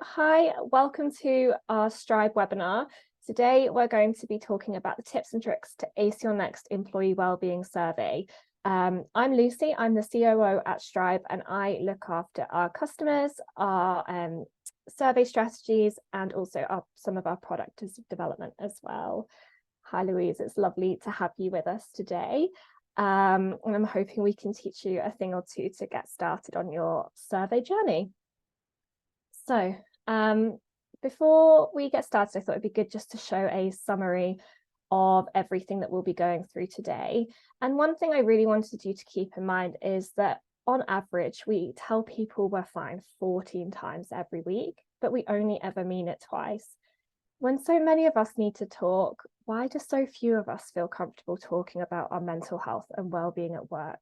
Hi, welcome to our Stribe webinar. Today, we're going to be talking about the tips and tricks to ace your next employee wellbeing survey. I'm Lucy, I'm the COO at Stribe, and I look after our customers, our survey strategies, and also some of our product development as well. Hi, Louise, it's lovely to have you with us today. And I'm hoping we can teach you a thing or two to get started on your survey journey. So before we get started, I thought it'd be good just to show a summary of everything that we'll be going through today. And one thing I really wanted you to keep in mind is that on average, we tell people we're fine 14 times every week, but we only ever mean it twice. When so many of us need to talk, why do so few of us feel comfortable talking about our mental health and well-being at work?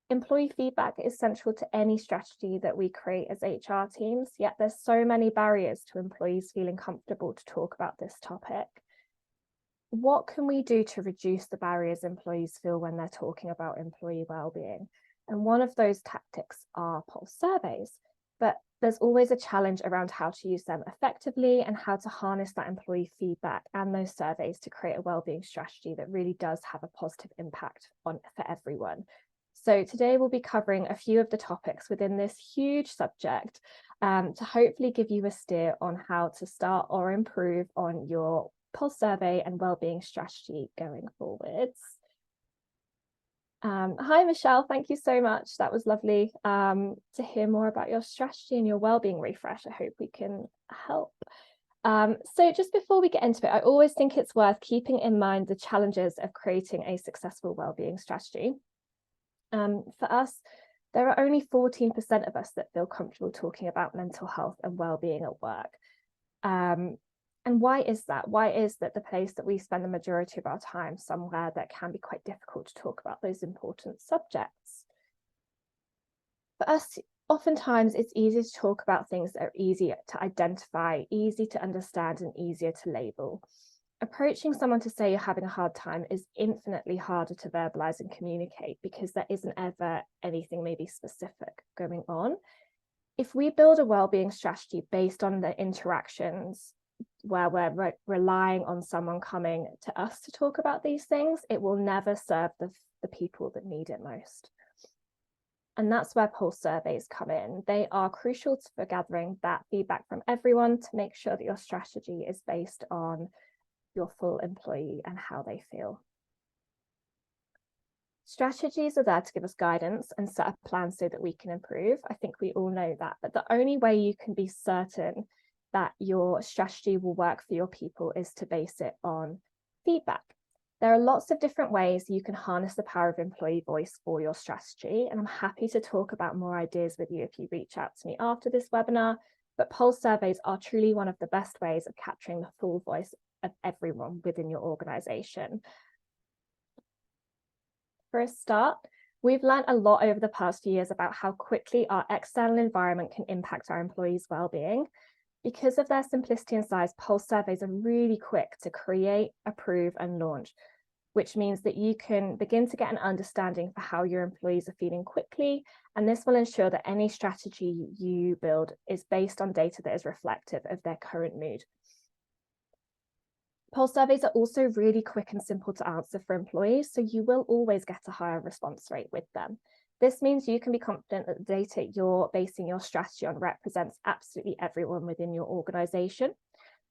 Employee feedback is central to any strategy that we create as HR teams, yet there's so many barriers to employees feeling comfortable to talk about this topic. What can we do to reduce the barriers employees feel when they're talking about employee well-being? And one of those tactics are pulse surveys, but there's always a challenge around how to use them effectively and how to harness that employee feedback and those surveys to create a well-being strategy that really does have a positive impact for everyone. So today we'll be covering a few of the topics within this huge subject to hopefully give you a steer on how to start or improve on your pulse survey and wellbeing strategy going forwards. Hi, Michelle. Thank you so much. That was lovely to hear more about your strategy and your wellbeing refresh. I hope we can help. So just before we get into it, I always think it's worth keeping in mind the challenges of creating a successful wellbeing strategy. For us, there are only 14% of us that feel comfortable talking about mental health and well-being at work. And why is that? Why is that the place that we spend the majority of our time somewhere that can be quite difficult to talk about those important subjects? For us, oftentimes it's easier to talk about things that are easy to identify, easy to understand, and easier to label. Approaching someone to say you're having a hard time is infinitely harder to verbalize and communicate because there isn't ever anything maybe specific going on. If we build a wellbeing strategy based on the interactions where we're relying on someone coming to us to talk about these things, it will never serve the people that need it most. And that's where pulse surveys come in. They are crucial for gathering that feedback from everyone to make sure that your strategy is based on your full employee and how they feel. Strategies are there to give us guidance and set a plan so that we can improve. I think we all know that, but the only way you can be certain that your strategy will work for your people is to base it on feedback. There are lots of different ways you can harness the power of employee voice for your strategy, and I'm happy to talk about more ideas with you if you reach out to me after this webinar, but pulse surveys are truly one of the best ways of capturing the full voice of everyone within your organization. For a start, we've learned a lot over the past few years about how quickly our external environment can impact our employees' well-being. Because of their simplicity and size, pulse surveys are really quick to create, approve, and launch, which means that you can begin to get an understanding for how your employees are feeling quickly, and this will ensure that any strategy you build is based on data that is reflective of their current mood. Pulse surveys are also really quick and simple to answer for employees, so you will always get a higher response rate with them. This means you can be confident that the data you're basing your strategy on represents absolutely everyone within your organization.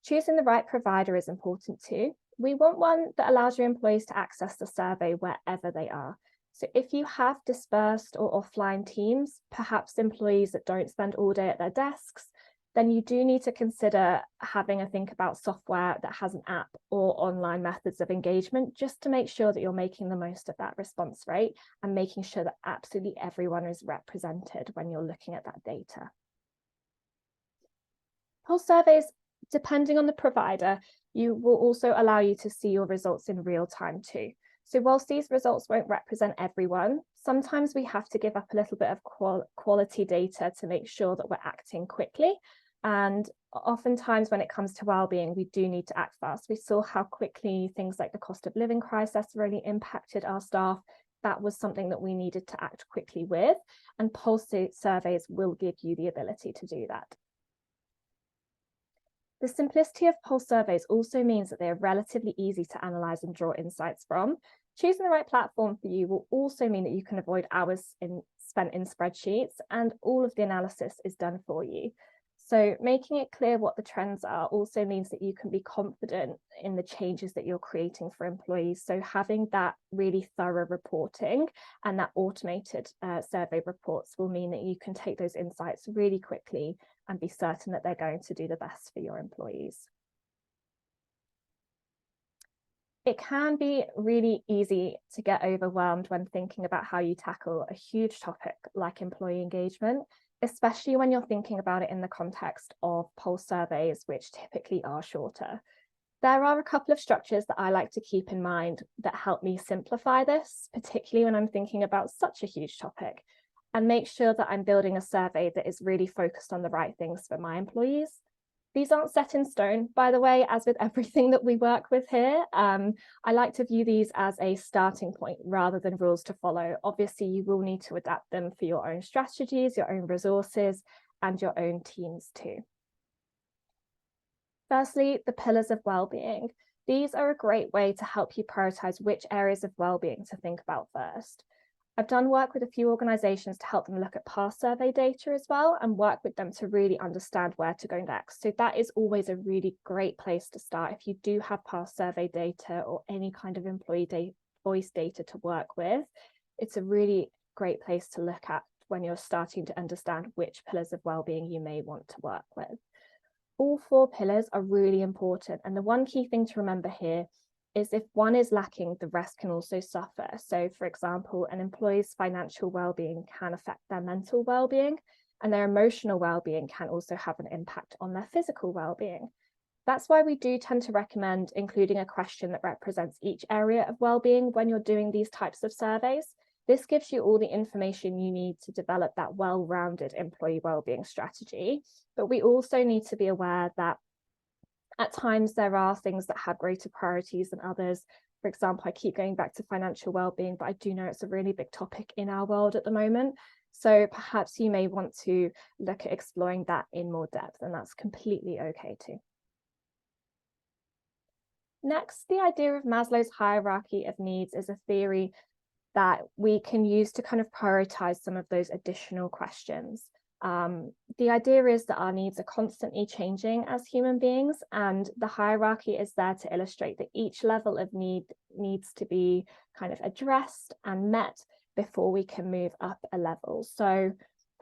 Choosing the right provider is important too. We want one that allows your employees to access the survey wherever they are. So if you have dispersed or offline teams, perhaps employees that don't spend all day at their desks, then you do need to consider having a think about software that has an app or online methods of engagement, just to make sure that you're making the most of that response rate and making sure that absolutely everyone is represented when you're looking at that data. Pulse surveys, depending on the provider, will also allow you to see your results in real time too. So whilst these results won't represent everyone, sometimes we have to give up a little bit of quality data to make sure that we're acting quickly. And oftentimes when it comes to wellbeing, we do need to act fast. We saw how quickly things like the cost of living crisis really impacted our staff. That was something that we needed to act quickly with, and pulse surveys will give you the ability to do that. The simplicity of pulse surveys also means that they are relatively easy to analyse and draw insights from. Choosing the right platform for you will also mean that you can avoid hours spent in spreadsheets, and all of the analysis is done for you. So making it clear what the trends are also means that you can be confident in the changes that you're creating for employees. So having that really thorough reporting and that automated survey reports will mean that you can take those insights really quickly and be certain that they're going to do the best for your employees. It can be really easy to get overwhelmed when thinking about how you tackle a huge topic like employee engagement, especially when you're thinking about it in the context of pulse surveys, which typically are shorter. There are a couple of structures that I like to keep in mind that help me simplify this, particularly when I'm thinking about such a huge topic, and make sure that I'm building a survey that is really focused on the right things for my employees. These aren't set in stone, by the way, as with everything that we work with here. I like to view these as a starting point rather than rules to follow. Obviously, you will need to adapt them for your own strategies, your own resources, and your own teams too. Firstly, the pillars of well-being. These are a great way to help you prioritize which areas of well-being to think about first. I've done work with a few organizations to help them look at past survey data as well and work with them to really understand where to go next. So that is always a really great place to start. If you do have past survey data or any kind of employee voice data to work with, it's a really great place to look at when you're starting to understand which pillars of well-being you may want to work with. All 4 pillars are really important. And the one key thing to remember here is if one is lacking, the rest can also suffer. So for example, an employee's financial well-being can affect their mental well-being, and their emotional well-being can also have an impact on their physical well-being. That's why we do tend to recommend including a question that represents each area of well-being when you're doing these types of surveys. This gives you all the information you need to develop that well-rounded employee well-being strategy. But we also need to be aware that at times there are things that have greater priorities than others. For example, I keep going back to financial well-being, but I do know it's a really big topic in our world at the moment. So perhaps you may want to look at exploring that in more depth, and that's completely okay too. Next, the idea of Maslow's hierarchy of needs is a theory that we can use to kind of prioritize some of those additional questions. The idea is that our needs are constantly changing as human beings, and the hierarchy is there to illustrate that each level of need needs to be kind of addressed and met before we can move up a level. So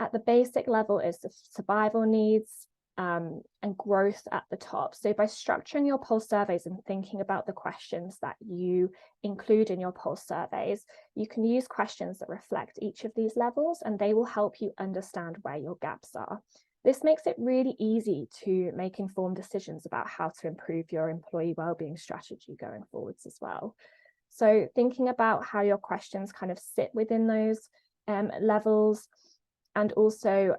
at the basic level is the survival needs, and growth at the top. So by structuring your pulse surveys and thinking about the questions that you include in your pulse surveys, you can use questions that reflect each of these levels, and they will help you understand where your gaps are. This makes it really easy to make informed decisions about how to improve your employee wellbeing strategy going forwards as well. So thinking about how your questions kind of sit within those levels, and also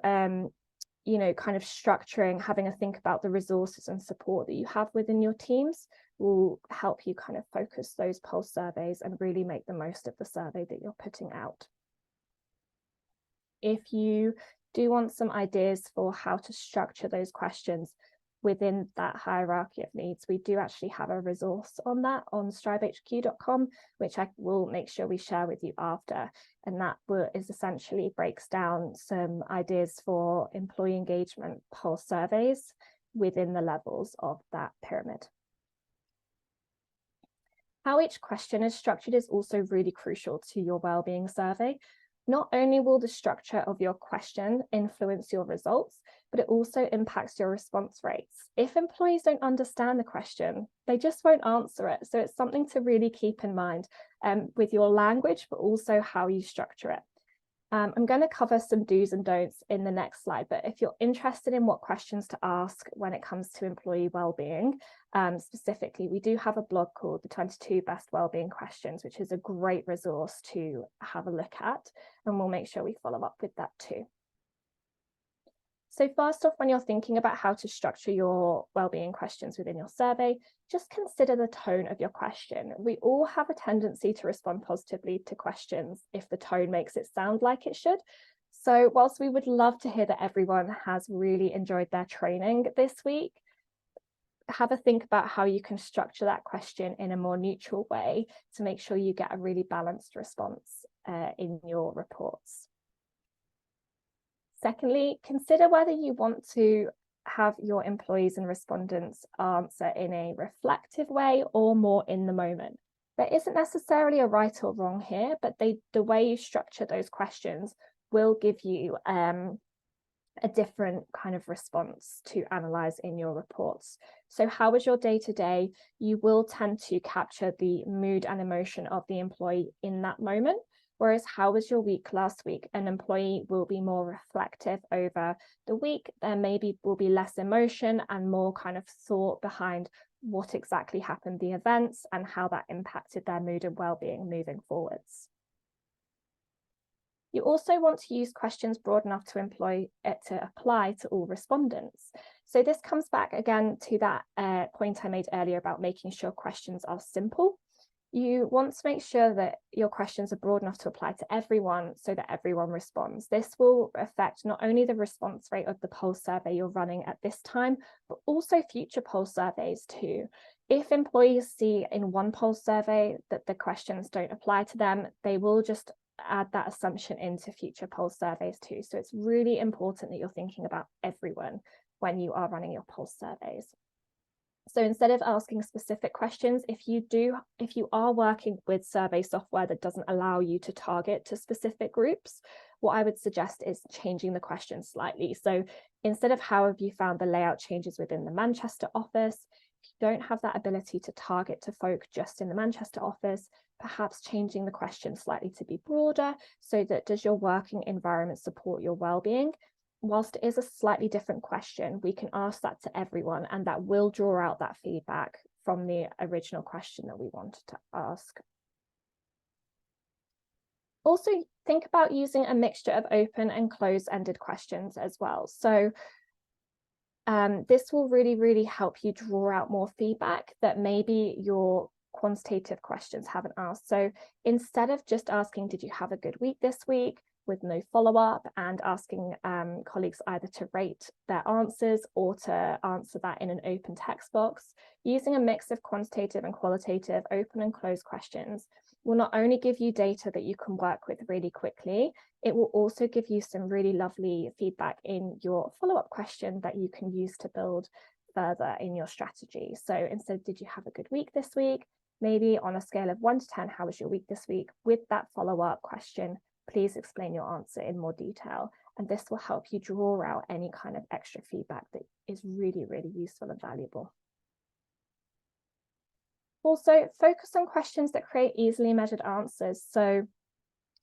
kind of structuring, having a think about the resources and support that you have within your teams will help you kind of focus those pulse surveys and really make the most of the survey that you're putting out. If you do want some ideas for how to structure those questions within that hierarchy of needs, we do actually have a resource on that on stribehq.com, which I will make sure we share with you after. And that is essentially breaks down some ideas for employee engagement pulse surveys within the levels of that pyramid. How each question is structured is also really crucial to your wellbeing survey. Not only will the structure of your question influence your results, but it also impacts your response rates. If employees don't understand the question, they just won't answer it. So it's something to really keep in mind with your language, but also how you structure it. I'm going to cover some do's and don'ts in the next slide, but if you're interested in what questions to ask when it comes to employee wellbeing, specifically, we do have a blog called the 22 Best Wellbeing Questions, which is a great resource to have a look at, and we'll make sure we follow up with that too. So first off, when you're thinking about how to structure your wellbeing questions within your survey, just consider the tone of your question. We all have a tendency to respond positively to questions if the tone makes it sound like it should. So whilst we would love to hear that everyone has really enjoyed their training this week, have a think about how you can structure that question in a more neutral way to make sure you get a really balanced response in your reports. Secondly, consider whether you want to have your employees and respondents answer in a reflective way or more in the moment. There isn't necessarily a right or wrong here, but the way you structure those questions will give you a different kind of response to analyze in your reports. So how was your day-to-day? You will tend to capture the mood and emotion of the employee in that moment. Whereas how was your week last week? An employee will be more reflective over the week. There maybe will be less emotion and more kind of thought behind what exactly happened, the events, and how that impacted their mood and well-being moving forwards. You also want to use questions broad enough to apply to all respondents. So this comes back again to that point I made earlier about making sure questions are simple. You want to make sure that your questions are broad enough to apply to everyone so that everyone responds. This will affect not only the response rate of the pulse survey you're running at this time, but also future pulse surveys too. If employees see in one pulse survey that the questions don't apply to them, they will just add that assumption into future pulse surveys too. So it's really important that you're thinking about everyone when you are running your pulse surveys. So instead of asking specific questions, if you are working with survey software that doesn't allow you to target to specific groups, what I would suggest is changing the question slightly. So instead of how have you found the layout changes within the Manchester office, if you don't have that ability to target to folk just in the Manchester office, perhaps changing the question slightly to be broader so that does your working environment support your well-being? Whilst it is a slightly different question, we can ask that to everyone, and that will draw out that feedback from the original question that we wanted to ask. Also, think about using a mixture of open and closed-ended questions as well. So this will really help you draw out more feedback that maybe your quantitative questions haven't asked. So instead of just asking, did you have a good week this week, with no follow-up, and asking colleagues either to rate their answers or to answer that in an open text box, using a mix of quantitative and qualitative open and closed questions will not only give you data that you can work with really quickly, it will also give you some really lovely feedback in your follow-up question that you can use to build further in your strategy. So instead, did you have a good week this week? Maybe on a scale of 1 to 10, how was your week this week? With that follow-up question, please explain your answer in more detail. And this will help you draw out any kind of extra feedback that is really useful and valuable. Also, focus on questions that create easily measured answers. So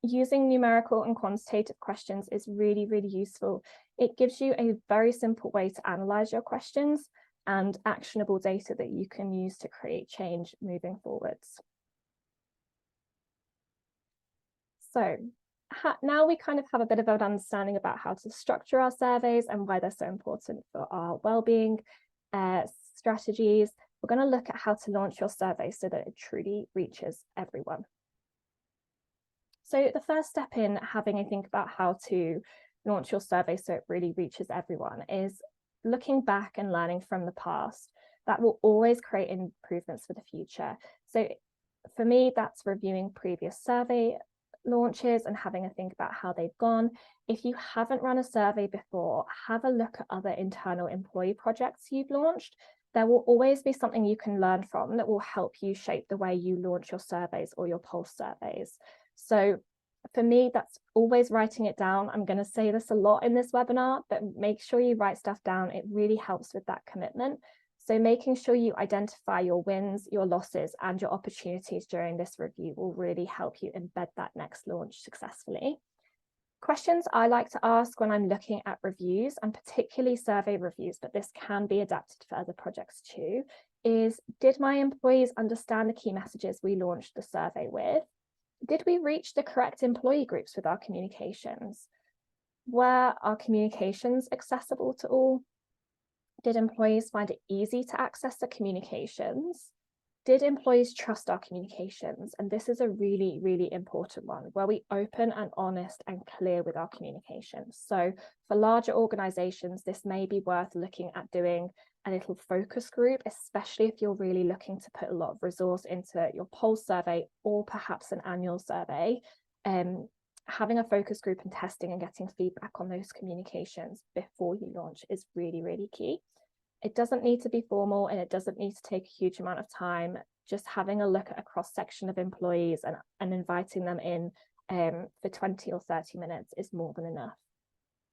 using numerical and quantitative questions is really useful. It gives you a very simple way to analyze your questions and actionable data that you can use to create change moving forwards. So now we kind of have a bit of an understanding about how to structure our surveys and why they're so important for our well-being strategies. We're going to look at how to launch your survey so that it truly reaches everyone. So the first step in having a think about how to launch your survey so it really reaches everyone is looking back and learning from the past. That will always create improvements for the future. So for me, that's reviewing previous survey launches and having a think about how they've gone. If you haven't run a survey before, have a look at other internal employee projects you've launched. There will always be something you can learn from that will help you shape the way you launch your surveys or your pulse surveys. So for me, that's always writing it down. I'm going to say this a lot in this webinar, but make sure you write stuff down. It really helps with that commitment. So making sure you identify your wins, your losses, and your opportunities during this review will really help you embed that next launch successfully. Questions I like to ask when I'm looking at reviews, and particularly survey reviews, but this can be adapted for other projects too, is did my employees understand the key messages we launched the survey with? Did we reach the correct employee groups with our communications? Were our communications accessible to all? Did employees find it easy to access the communications? did employees trust our communications? And this is a really, really important one, where we open and honest and clear with our communications. So for larger organizations, this may be worth looking at doing a little focus group, especially if you're really looking to put a lot of resource into your pulse survey or perhaps an annual survey. Having a focus group and testing and getting feedback on those communications before you launch is really, really key. It doesn't need to be formal and it doesn't need to take a huge amount of time. Just having a look at a cross section of employees and inviting them in for 20 or 30 minutes is more than enough.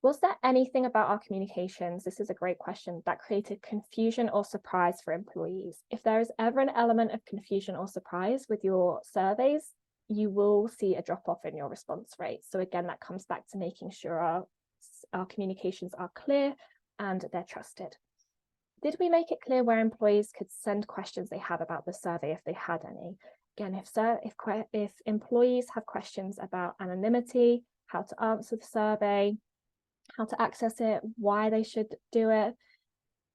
Was there anything about our communications, this is a great question, that created confusion or surprise for employees? If there is ever an element of confusion or surprise with your surveys, you will see a drop off in your response rate. So again, that comes back to making sure our communications are clear and they're trusted. Did we make it clear where employees could send questions they have about the survey if they had any? Again, if employees have questions about anonymity, how to answer the survey, how to access it, why they should do it,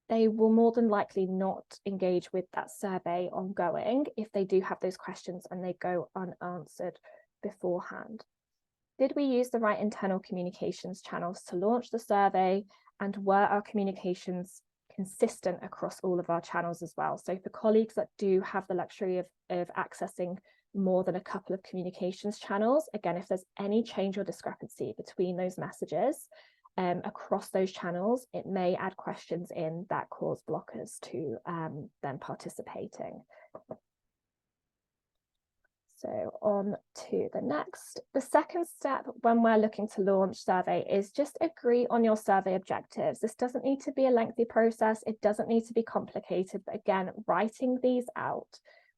they will more than likely not engage with that survey ongoing if they do have those questions and they go unanswered beforehand. Did we use the right internal communications channels to launch the survey, and were our communications consistent across all of our channels as well? So for colleagues that do have the luxury of accessing more than a couple of communications channels, again, if there's any change or discrepancy between those messages across those channels, it may add questions in that cause blockers to them participating. So on to the next. The second step when we're looking to launch survey is just agree on your survey objectives. This doesn't need to be a lengthy process. It doesn't need to be complicated, but again, writing these out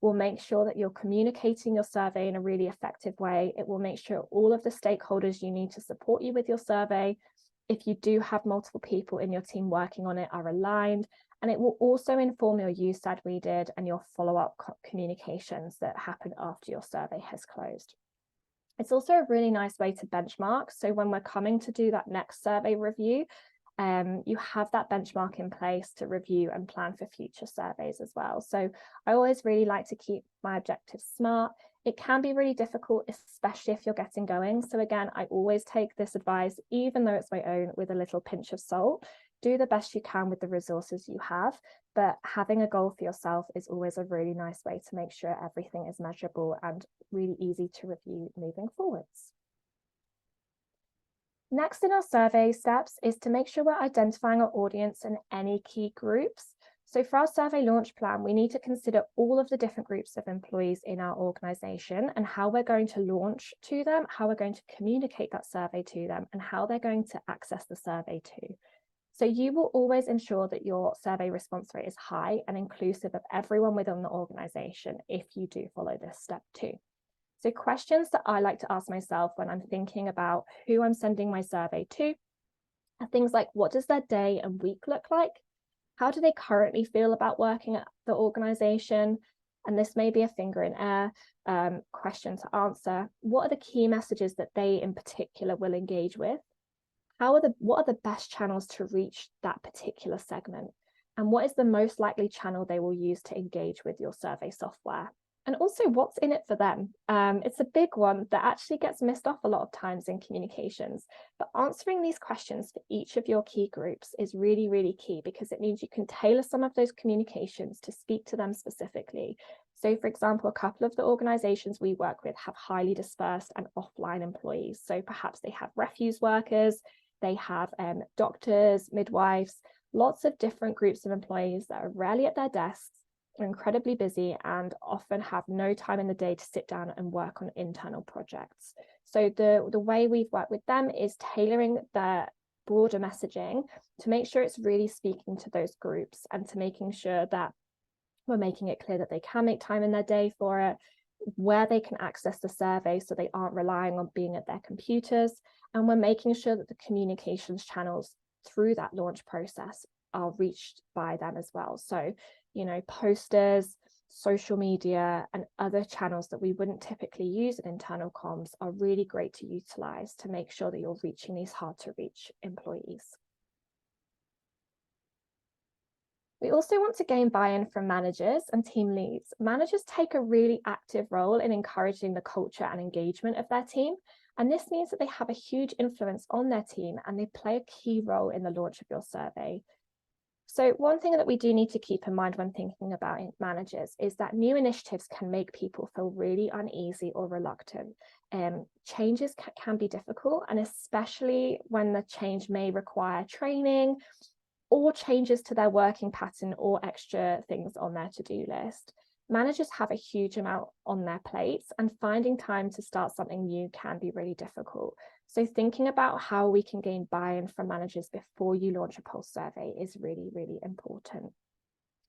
will make sure that you're communicating your survey in a really effective way. It will make sure all of the stakeholders you need to support you with your survey, if you do have multiple people in your team working on it, are aligned. And it will also inform your you said we did and your follow-up communications that happen after your survey has closed. It's also a really nice way to benchmark. So when we're coming to do that next survey review, you have that benchmark in place to review and plan for future surveys as well. So I always really like to keep my objectives smart. It can be really difficult, especially if you're getting going. So again, I always take this advice, even though it's my own, with a little pinch of salt. Do the best you can with the resources you have, but having a goal for yourself is always a really nice way to make sure everything is measurable and really easy to review moving forwards. Next in our survey steps is to make sure we're identifying our audience and any key groups. So for our survey launch plan, we need to consider all of the different groups of employees in our organization and how we're going to launch to them, how we're going to communicate that survey to them, and how they're going to access the survey too. So you will always ensure that your survey response rate is high and inclusive of everyone within the organization if you do follow this step too. So questions that I like to ask myself when I'm thinking about who I'm sending my survey to are things like, what does their day and week look like? How do they currently feel about working at the organization? And this may be a finger in air question to answer. What are the key messages that they in particular will engage with? What are the best channels to reach that particular segment? And what is the most likely channel they will use to engage with your survey software? And also, what's in it for them? It's a big one that actually gets missed off a lot of times in communications. But answering these questions for each of your key groups is really, really key, because it means you can tailor some of those communications to speak to them specifically. So, for example, a couple of the organizations we work with have highly dispersed and offline employees. So perhaps they have refuse workers, they have doctors, midwives, lots of different groups of employees that are rarely at their desks, are incredibly busy, and often have no time in the day to sit down and work on internal projects. So the way we've worked with them is tailoring their broader messaging to make sure it's really speaking to those groups, and to making sure that we're making it clear that they can make time in their day for it, where they can access the survey so they aren't relying on being at their computers. And we're making sure that the communications channels through that launch process are reached by them as well. So, you know, posters, social media, and other channels that we wouldn't typically use in internal comms are really great to utilize to make sure that you're reaching these hard to reach employees. We also want to gain buy-in from managers and team leads. Managers take a really active role in encouraging the culture and engagement of their team. And this means that they have a huge influence on their team and they play a key role in the launch of your survey. So one thing that we do need to keep in mind when thinking about managers is that new initiatives can make people feel really uneasy or reluctant. Changes can be difficult, and especially when the change may require training or changes to their working pattern or extra things on their to-do list. Managers have a huge amount on their plates, and finding time to start something new can be really difficult. So thinking about how we can gain buy-in from managers before you launch a pulse survey is really, really important.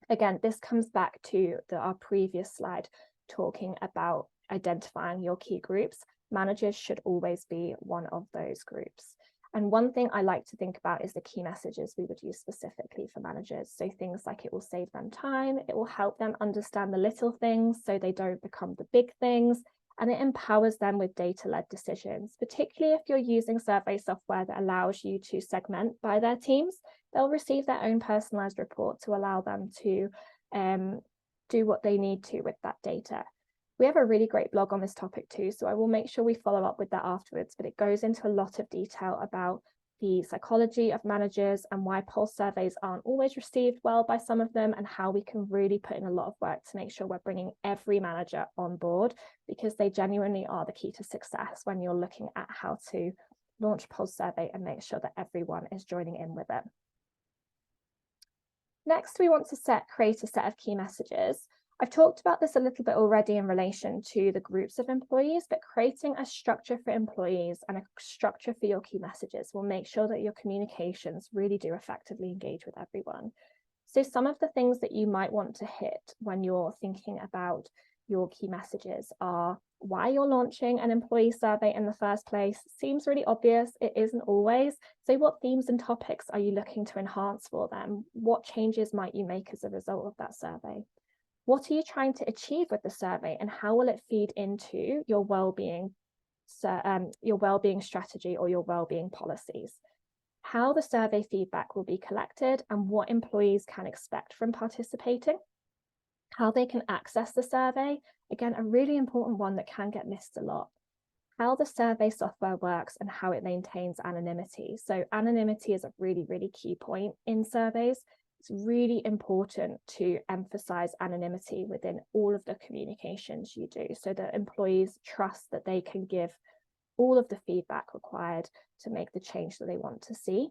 Again, this comes back to our previous slide talking about identifying your key groups. Managers should always be one of those groups. And one thing I like to think about is the key messages we would use specifically for managers. So things like it will save them time, it will help them understand the little things so they don't become the big things, and it empowers them with data-led decisions, particularly if you're using survey software that allows you to segment by their teams. They'll receive their own personalized report to allow them to do what they need to with that data. We have a really great blog on this topic too, so I will make sure we follow up with that afterwards, but it goes into a lot of detail about the psychology of managers and why pulse surveys aren't always received well by some of them, and how we can really put in a lot of work to make sure we're bringing every manager on board, because they genuinely are the key to success when you're looking at how to launch a pulse survey and make sure that everyone is joining in with it. Next, we want to create a set of key messages. I've talked about this a little bit already in relation to the groups of employees, but creating a structure for employees and a structure for your key messages will make sure that your communications really do effectively engage with everyone. So some of the things that you might want to hit when you're thinking about your key messages are why you're launching an employee survey in the first place. Seems really obvious, it isn't always. So what themes and topics are you looking to enhance for them? What changes might you make as a result of that survey? What are you trying to achieve with the survey, and how will it feed into your wellbeing strategy or your wellbeing policies? How the survey feedback will be collected and what employees can expect from participating. How they can access the survey, again, a really important one that can get missed a lot. How the survey software works and how it maintains anonymity. So anonymity is a really, really key point in surveys. It's really important to emphasize anonymity within all of the communications you do, so that employees trust that they can give all of the feedback required to make the change that they want to see.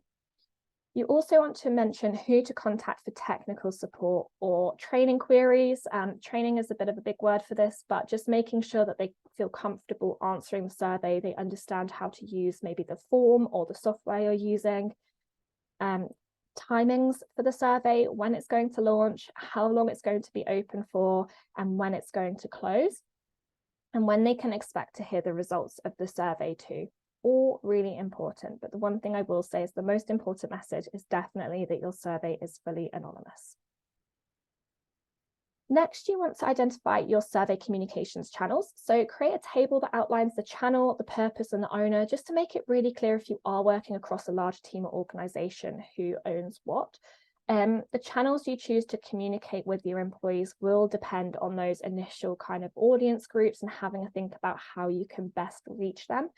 You also want to mention who to contact for technical support or training queries. Training is a bit of a big word for this, but just making sure that they feel comfortable answering the survey, they understand how to use maybe the form or the software you're using. Timings for the survey, when it's going to launch, how long it's going to be open for, and when it's going to close, and when they can expect to hear the results of the survey too. All really important, but the one thing I will say is the most important message is definitely that your survey is fully anonymous. Next, you want to identify your survey communications channels. So create a table that outlines the channel, the purpose, and the owner, just to make it really clear if you are working across a large team or organization who owns what. The channels you choose to communicate with your employees will depend on those initial kind of audience groups and having a think about how you can best reach them.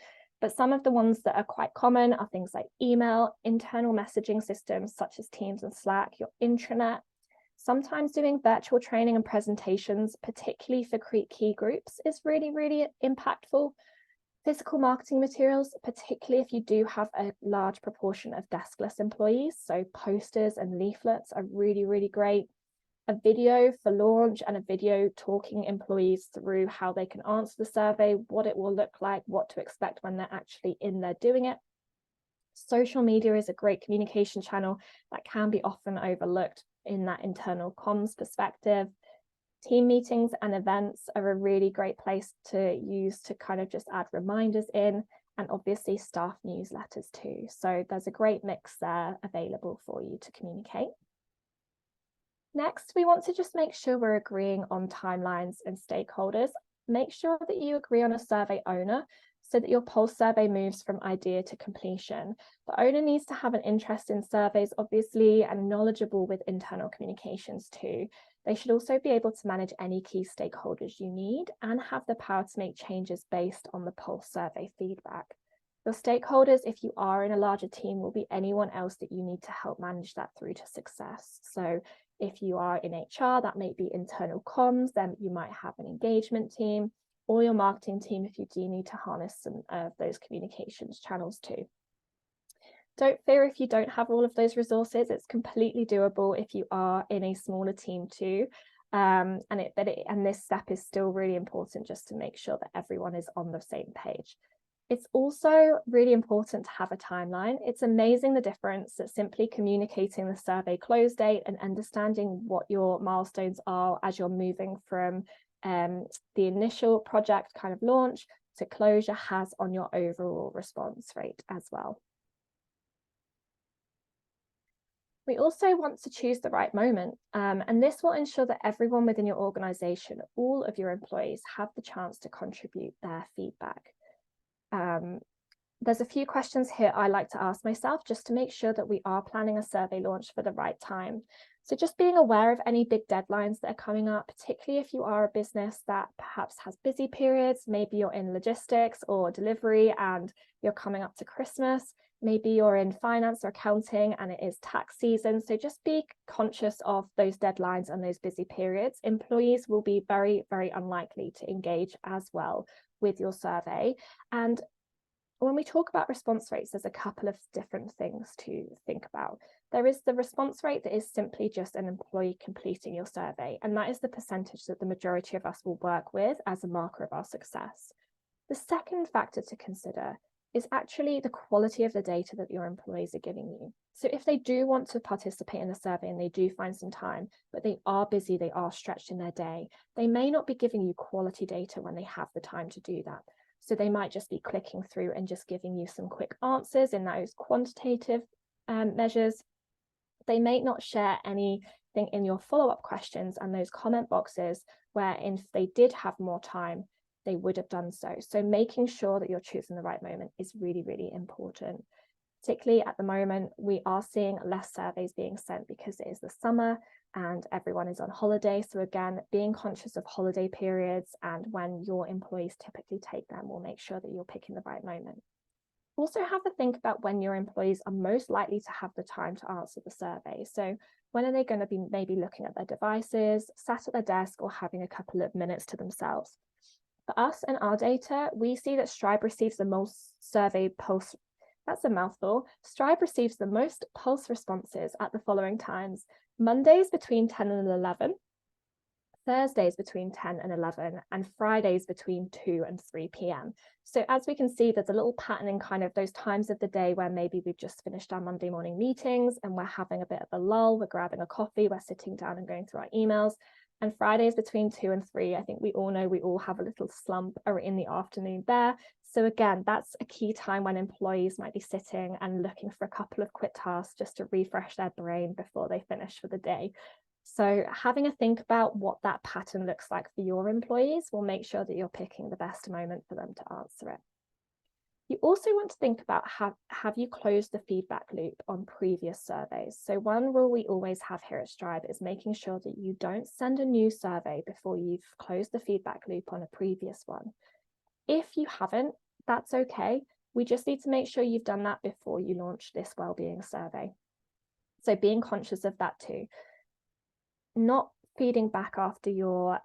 But some of the ones that are quite common are things like email, internal messaging systems such as Teams and Slack, your intranet. Sometimes doing virtual training and presentations, particularly for key groups, is really, really impactful. Physical marketing materials, particularly if you do have a large proportion of deskless employees. So posters and leaflets are really, really great. A video for launch and a video talking employees through how they can answer the survey, what it will look like, what to expect when they're actually in there doing it. Social media is a great communication channel that can be often overlooked in that internal comms perspective. Team meetings and events are a really great place to use to kind of just add reminders in, and obviously staff newsletters too. So there's a great mix there available for you to communicate. Next, we want to just make sure we're agreeing on timelines and stakeholders. Make sure that you agree on a survey owner. so that your pulse survey moves from idea to completion. The owner needs to have an interest in surveys, obviously, and knowledgeable with internal communications too. They should also be able to manage any key stakeholders you need and have the power to make changes based on the pulse survey feedback. Your stakeholders, if you are in a larger team, will be anyone else that you need to help manage that through to success. So if you are in HR, that may be internal comms, then you might have an engagement team, or your marketing team if you do need to harness some of those communications channels too. Don't fear if you don't have all of those resources. It's completely doable if you are in a smaller team too. And this step is still really important, just to make sure that everyone is on the same page. It's also really important to have a timeline. It's amazing the difference that simply communicating the survey close date and understanding what your milestones are as you're moving from the initial project kind of launch to closure has on your overall response rate as well. We also want to choose the right moment, and this will ensure that everyone within your organization, all of your employees, have the chance to contribute their feedback. There's a few questions here I like to ask myself just to make sure that we are planning a survey launch for the right time. So just being aware of any big deadlines that are coming up, particularly if you are a business that perhaps has busy periods, maybe you're in logistics or delivery and you're coming up to Christmas, maybe you're in finance or accounting and it is tax season. So just be conscious of those deadlines and those busy periods. Employees will be very, very unlikely to engage as well with your survey. And when we talk about response rates, there's a couple of different things to think about. There is the response rate that is simply just an employee completing your survey, and that is the percentage that the majority of us will work with as a marker of our success. The second factor to consider is actually the quality of the data that your employees are giving you. So if they do want to participate in the survey and they do find some time, but they are busy, they are stretched in their day, they may not be giving you quality data when they have the time to do that. So they might just be clicking through and just giving you some quick answers in those quantitative measures. They may not share anything in your follow-up questions and those comment boxes where if they did have more time, they would have done so. So making sure that you're choosing the right moment is really, really important. Particularly at the moment, we are seeing less surveys being sent because it is the summer and everyone is on holiday. So again, being conscious of holiday periods and when your employees typically take them will make sure that you're picking the right moment. Also have a think about when your employees are most likely to have the time to answer the survey. So when are they going to be maybe looking at their devices, sat at their desk, or having a couple of minutes to themselves? For us and our data, we see that Stribe receives the most survey pulse. That's a mouthful. Stribe receives the most pulse responses at the following times: Mondays between 10 and 11, Thursdays between 10 and 11, and Fridays between 2 and 3 p.m. So as we can see, there's a little pattern in kind of those times of the day where maybe we've just finished our Monday morning meetings and we're having a bit of a lull, we're grabbing a coffee, we're sitting down and going through our emails. And Fridays between 2 and 3, I think we all know we all have a little slump or in the afternoon there. So again, that's a key time when employees might be sitting and looking for a couple of quick tasks just to refresh their brain before they finish for the day. So having a think about what that pattern looks like for your employees will make sure that you're picking the best moment for them to answer it. You also want to think about have you closed the feedback loop on previous surveys? So one rule we always have here at Stribe is making sure that you don't send a new survey before you've closed the feedback loop on a previous one. If you haven't, that's okay. We just need to make sure you've done that before you launch this wellbeing survey. So being conscious of that too. Not feeding back after your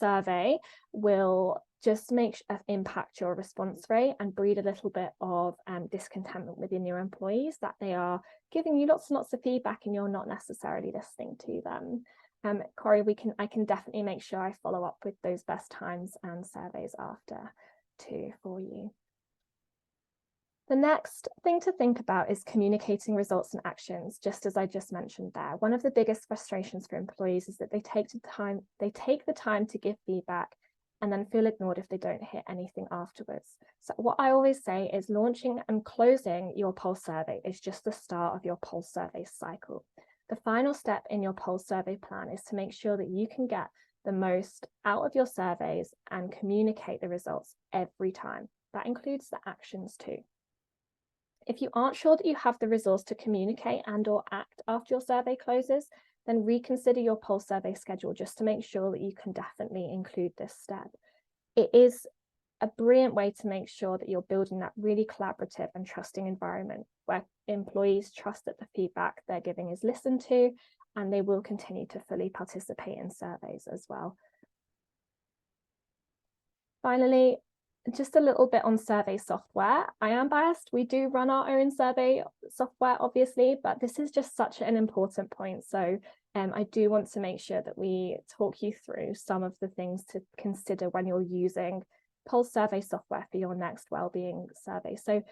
survey will just impact your response rate and breed a little bit of discontentment within your employees that they are giving you lots and lots of feedback and you're not necessarily listening to them. Corey, I can definitely make sure I follow up with those best times and surveys after too for you. The next thing to think about is communicating results and actions, just as I just mentioned there. One of the biggest frustrations for employees is that they take the time to give feedback and then feel ignored if they don't hear anything afterwards. So what I always say is launching and closing your pulse survey is just the start of your pulse survey cycle. The final step in your pulse survey plan is to make sure that you can get the most out of your surveys and communicate the results every time. That includes the actions too. If you aren't sure that you have the resource to communicate and/or act after your survey closes, then reconsider your pulse survey schedule just to make sure that you can definitely include this step. It is a brilliant way to make sure that you're building that really collaborative and trusting environment where employees trust that the feedback they're giving is listened to, and they will continue to fully participate in surveys as well. Finally, just a little bit on survey software. I am biased. We do run our own survey software, obviously, but this is just such an important point. So I do want to make sure that we talk you through some of the things to consider when you're using pulse survey software for your next wellbeing survey. So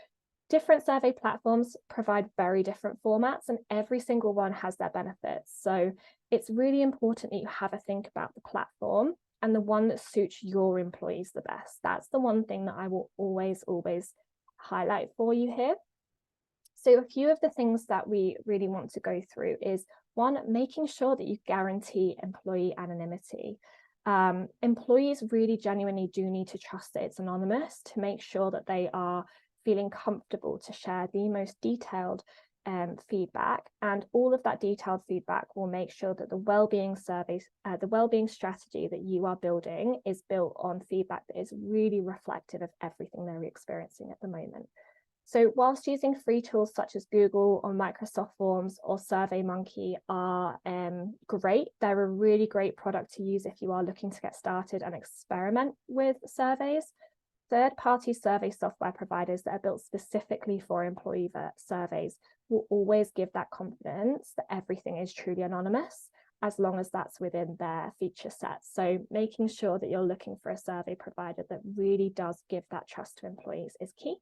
different survey platforms provide very different formats, and every single one has their benefits. So it's really important that you have a think about the platform and the one that suits your employees the best. That's the one thing that I will always highlight for you here. So a few of the things that we really want to go through is, one, making sure that you guarantee employee anonymity. Employees really genuinely do need to trust that it's anonymous to make sure that they are feeling comfortable to share the most detailed feedback, and all of that detailed feedback will make sure that the wellbeing surveys, the wellbeing strategy that you are building is built on feedback that is really reflective of everything they're experiencing at the moment. So whilst using free tools such as Google or Microsoft Forms or SurveyMonkey are great, they're a really great product to use if you are looking to get started and experiment with surveys. Third-party survey software providers that are built specifically for employee surveys will always give that confidence that everything is truly anonymous, as long as that's within their feature set. So making sure that you're looking for a survey provider that really does give that trust to employees is key.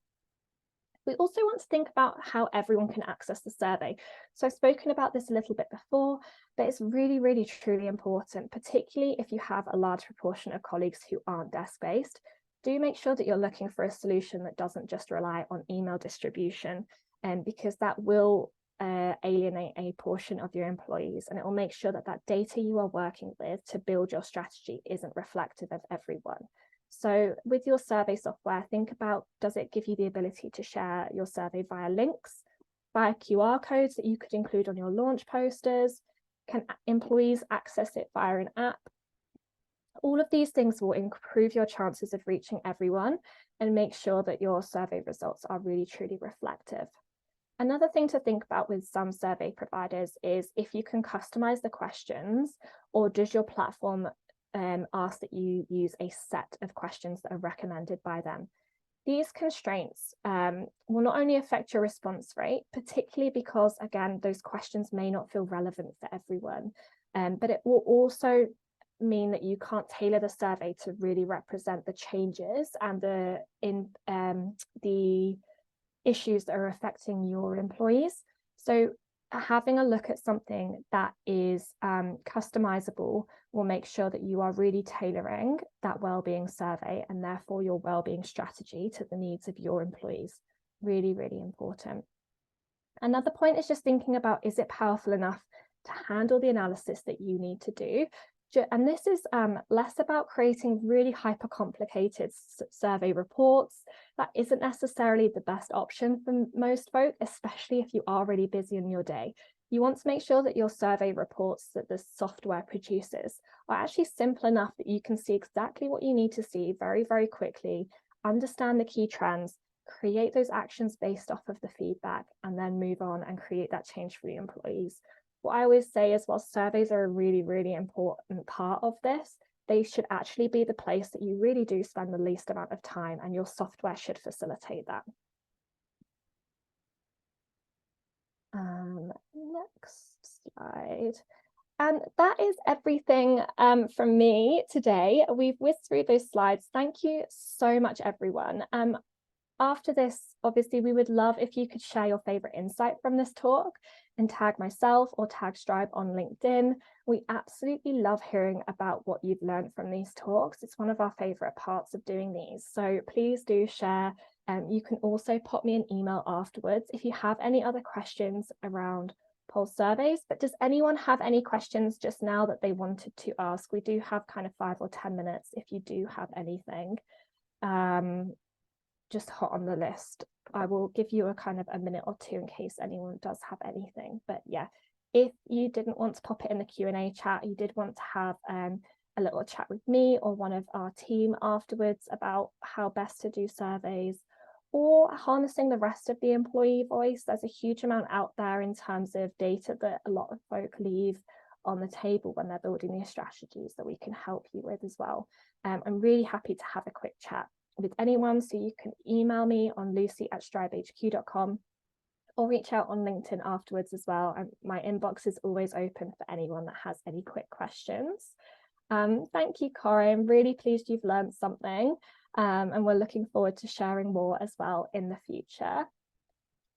We also want to think about how everyone can access the survey. So I've spoken about this a little bit before, but it's really, truly important, particularly if you have a large proportion of colleagues who aren't desk-based. Do make sure that you're looking for a solution that doesn't just rely on email distribution, because that will alienate a portion of your employees, and it will make sure that that data you are working with to build your strategy isn't reflective of everyone. So with your survey software, think about, does it give you the ability to share your survey via links, via QR codes that you could include on your launch posters? Can employees access it via an app? All of these things will improve your chances of reaching everyone and make sure that your survey results are really truly reflective. Another thing to think about with some survey providers is if you can customize the questions, or does your platform ask that you use a set of questions that are recommended by them. These constraints will not only affect your response rate, particularly because, again, those questions may not feel relevant for everyone, but it will also mean that you can't tailor the survey to really represent the changes and the issues that are affecting your employees. So having a look at something that is customizable will make sure that you are really tailoring that wellbeing survey and therefore your wellbeing strategy to the needs of your employees. Really important. Another point is just thinking about, is it powerful enough to handle the analysis that you need to do? And this is less about creating really hyper complicated survey reports. That isn't necessarily the best option for most folk, especially if you are really busy in your day. You want to make sure that your survey reports that the software produces are actually simple enough that you can see exactly what you need to see very quickly, understand the key trends, create those actions based off of the feedback, and then move on and create that change for your employees. What I always say is, while surveys are a really important part of this, they should actually be the place that you really do spend the least amount of time, and your software should facilitate that. Next slide. And that is everything from me today. We've whizzed through those slides. Thank you so much, everyone. After this, obviously, we would love if you could share your favorite insight from this talk and tag myself or tag Stribe on LinkedIn. We absolutely love hearing about what you've learned from these talks. It's one of our favorite parts of doing these. So please do share. You can also pop me an email afterwards if you have any other questions around pulse surveys. But does anyone have any questions just now that they wanted to ask? We do have kind of 5 or 10 minutes if you do have anything just hot on the list. I will give you a kind of a minute or two in case anyone does have anything. But yeah, if you didn't want to pop it in the Q&A chat, you did want to have a little chat with me or one of our team afterwards about how best to do surveys, or harnessing the rest of the employee voice. There's a huge amount out there in terms of data that a lot of folk leave on the table when they're building these strategies that we can help you with as well. I'm really happy to have a quick chat with anyone, so you can email me on lucy@stribehq.com or reach out on LinkedIn afterwards as well. And my inbox is always open for anyone that has any quick questions. Thank you, Corey. I'm really pleased you've learned something, and we're looking forward to sharing more as well in the future.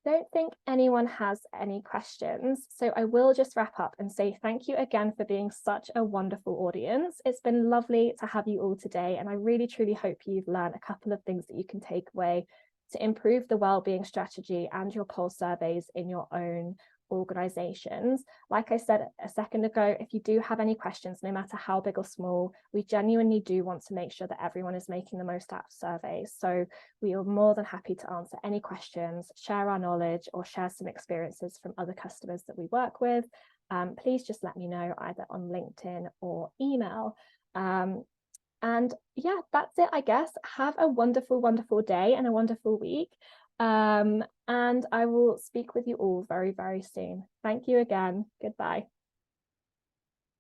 Don't think anyone has any questions, so I will just wrap up and say thank you again for being such a wonderful audience. It's been lovely to have you all today, and I really truly hope you've learned a couple of things that you can take away to improve the wellbeing strategy and your pulse surveys in your own organizations. Like I said a second ago, if you do have any questions, no matter how big or small, we genuinely do want to make sure that everyone is making the most out of surveys. So we are more than happy to answer any questions, share our knowledge, or share some experiences from other customers that we work with. Please just let me know either on LinkedIn or email. And yeah, that's it, I guess. Have a wonderful, wonderful day and a wonderful week. And I will speak with you all very, very soon. Thank you again. Goodbye.